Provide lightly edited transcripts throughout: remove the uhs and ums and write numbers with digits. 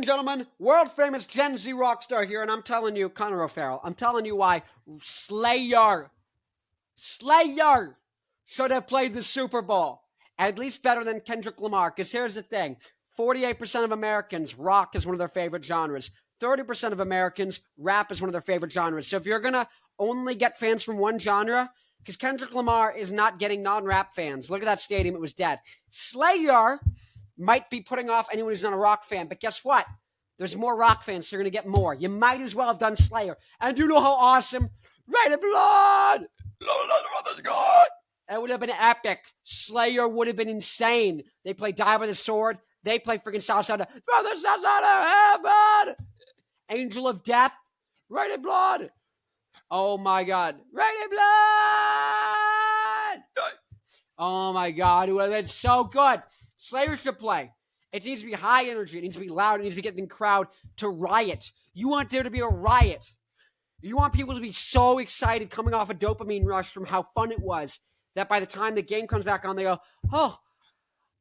and gentlemen, world-famous Gen Z rock star here, and I'm telling you, Farrell, I'm telling you why Slayer should have played the Super Bowl. At least better than Kendrick Lamar, because here's the thing. 48% of Americans, rock is one of their favorite genres. 30% of Americans, rap is one of their favorite genres. So if you're going to only get fans from one genre, because Kendrick Lamar is not getting non-rap fans. Look at that stadium, it was dead. Slayer might be putting off anyone who's not a rock fan, but guess what? There's more rock fans, so you're going to get more. You might as well have done Slayer. And you know how awesome? Red and Blood! That would have been epic. Slayer would have been insane. They play Die by the Sword. They play freaking Southside from the South Side of Heaven. Angel of Death. Red and Blood. Oh my God. Red and Blood. Oh my God. It would have been so good. Slayer should play. It needs to be high energy. It needs to be loud. It needs to get the crowd to riot. You want there to be a riot. You want people to be so excited coming off a dopamine rush from how fun it was that by the time the game comes back on, they go, oh,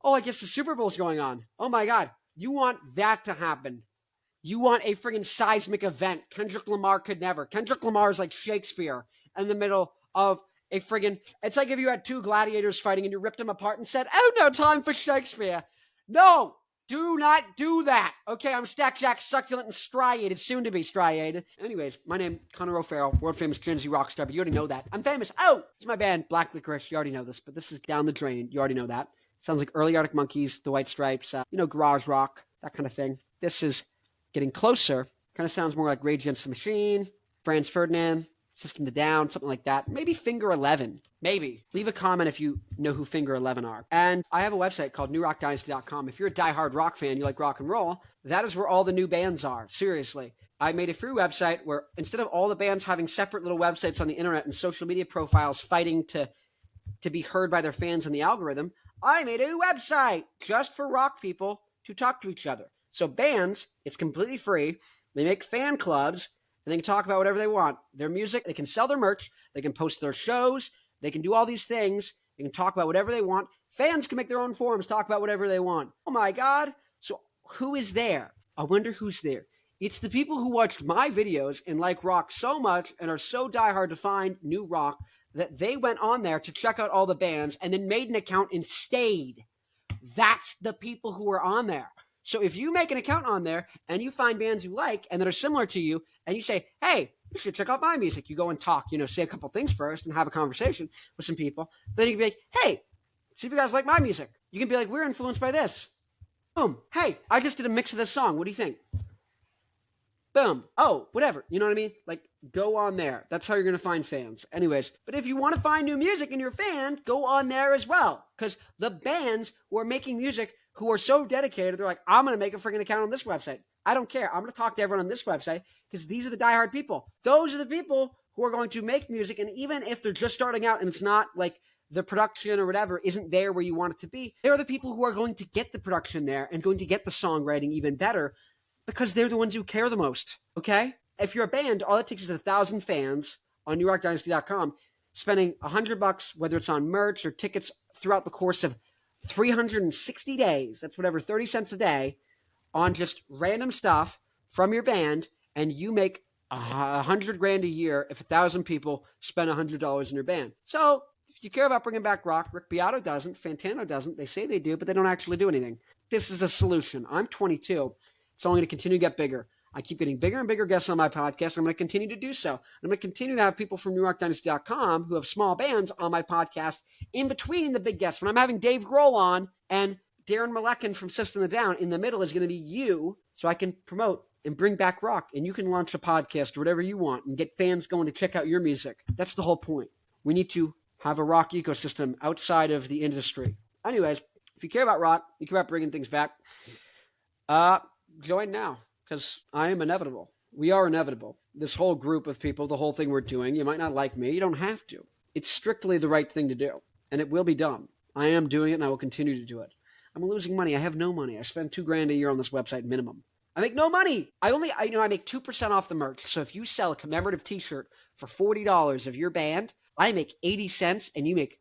I guess the Super Bowl's going on. Oh my God. You want that to happen. You want a friggin' seismic event. Kendrick Lamar could never. Kendrick Lamar is like Shakespeare in the middle of a friggin', it's like if you had two gladiators fighting and you ripped them apart and said, oh, no time for Shakespeare. No, do not do that. Okay, I'm Stack Jack, succulent and striated, soon to be striated. Anyways, my name, Farrell, world famous Gen Z rock star, but you already know that. I'm famous. Oh, it's my band, Black Licorice. You already know this, but this is down the drain. You already know that. Sounds like early Arctic Monkeys, The White Stripes, garage rock, that kind of thing. This is getting closer. Kind of sounds more like Rage Against the Machine, Franz Ferdinand, System of a Down, something like that. Maybe Finger 11. Maybe. Leave a comment if you know who Finger 11 are. And I have a website called newrockdynasty.com. If you're a diehard rock fan, you like rock and roll, that is where all the new bands are. Seriously. I made a free website where instead of all the bands having separate little websites on the internet and social media profiles fighting to be heard by their fans in the algorithm, I made a website just for rock people to talk to each other. So bands, it's completely free. They make fan clubs, and they can talk about whatever they want. Their music, they can sell their merch, they can post their shows, they can do all these things, they can talk about whatever they want. Fans can make their own forums, talk about whatever they want. Oh my God. So who is there? I wonder who's there. It's the people who watched my videos and like rock so much and are so diehard to find new rock that they went on there to check out all the bands and then made an account and stayed. That's the people who are on there. So if you make an account on there and you find bands you like and that are similar to you and you say, hey, you should check out my music. You go and talk, say a couple things first and have a conversation with some people. Then you can be like, hey, see if you guys like my music. You can be like, we're influenced by this. Boom. Hey, I just did a mix of this song. What do you think? Boom. Oh, whatever. You know what I mean? Like, go on there. That's how you're going to find fans. Anyways, but if you want to find new music and you're a fan, go on there as well. Because the bands who are making music who are so dedicated, they're like, I'm going to make a freaking account on this website. I don't care. I'm going to talk to everyone on this website because these are the diehard people. Those are the people who are going to make music. And even if they're just starting out and it's not like the production or whatever isn't there where you want it to be, they're the people who are going to get the production there and going to get the songwriting even better because they're the ones who care the most. Okay? If you're a band, all it takes is 1,000 fans on newrockdynasty.com spending $100, whether it's on merch or tickets throughout the course of 360 days, that's whatever, 30 cents a day, on just random stuff from your band, and you make $100,000 a year if 1,000 people spend $100 in your band. So if you care about bringing back rock, Rick Beato doesn't, Fantano doesn't. They say they do, but they don't actually do anything. This is a solution. I'm 22. It's only going to continue to get bigger. I keep getting bigger and bigger guests on my podcast. I'm going to continue to do so. I'm going to continue to have people from newrockdynasty.com who have small bands on my podcast in between the big guests. When I'm having Dave Grohl on and Darren Malekin from System of a Down, in the middle is going to be you, so I can promote and bring back rock, and you can launch a podcast or whatever you want and get fans going to check out your music. That's the whole point. We need to have a rock ecosystem outside of the industry. Anyways, if you care about rock, you care about bringing things back, join now. Because I am inevitable. We are inevitable. This whole group of people, the whole thing we're doing, you might not like me. You don't have to. It's strictly the right thing to do. And it will be done. I am doing it and I will continue to do it. I'm losing money. I have no money. I spend $2,000 a year on this website minimum. I make no money. I make 2% off the merch. So if you sell a commemorative t-shirt for $40 of your band, I make 80 cents and you make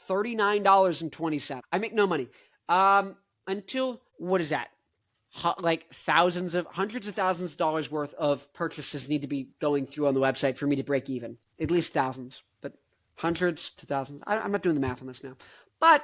$39.20. I make no money. Until, what is that? like hundreds of thousands of dollars worth of purchases need to be going through on the website for me to break even. At least thousands, but hundreds to thousands. I'm not doing the math on this now. But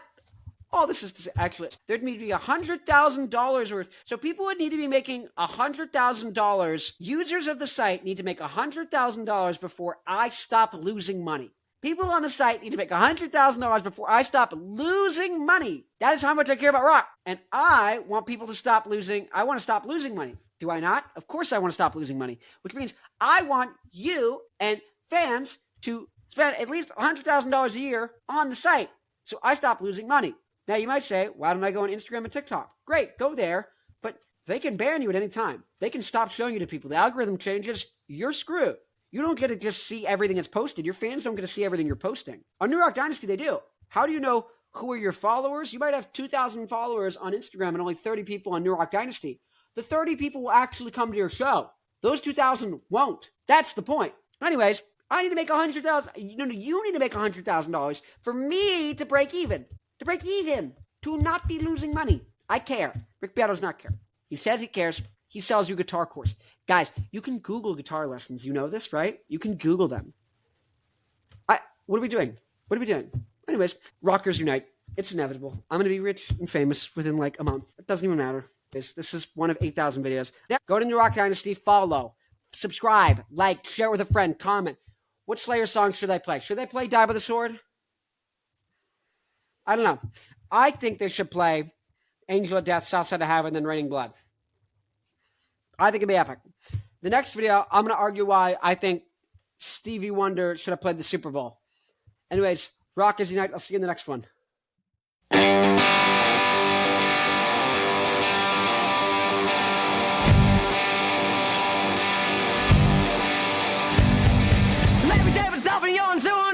all this is to say, actually, there'd need to be $100,000 worth. So people would need to be making $100,000. Users of the site need to make $100,000 before I stop losing money. People on the site need to make $100,000 before I stop losing money. That is how much I care about rock. And I want people to stop losing. I want to stop losing money. Do I not? Of course I want to stop losing money, which means I want you and fans to spend at least $100,000 a year on the site so I stop losing money. Now you might say, why don't I go on Instagram and TikTok? Great, go there, but they can ban you at any time. They can stop showing you to people. The algorithm changes, you're screwed. You don't get to just see everything that's posted. Your fans don't get to see everything you're posting. On New Rock Dynasty, they do. How do you know who are your followers? You might have 2,000 followers on Instagram and only 30 people on New Rock Dynasty. The 30 people will actually come to your show. Those 2,000 won't. That's the point. Anyways, I need to make $100,000. You need to make $100,000 for me to break even. To break even. To not be losing money. I care. Rick Beato does not care. He says he cares. He sells you a guitar course. Guys, you can Google guitar lessons. You know this, right? You can Google them. What are we doing? What are we doing? Anyways, rockers unite. It's inevitable. I'm going to be rich and famous within like a month. It doesn't even matter. This is one of 8,000 videos. Now, go to New Rock Dynasty, follow, subscribe, like, share with a friend, comment. What Slayer song should I play? Should I play Die by the Sword? I don't know. I think they should play Angel of Death, South Side of Heaven, then Raining Blood. I think it'd be epic. The next video, I'm going to argue why I think Stevie Wonder should have played the Super Bowl. Anyways, Rockers Unite. I'll see you in the next one. Let me tell myself and you and so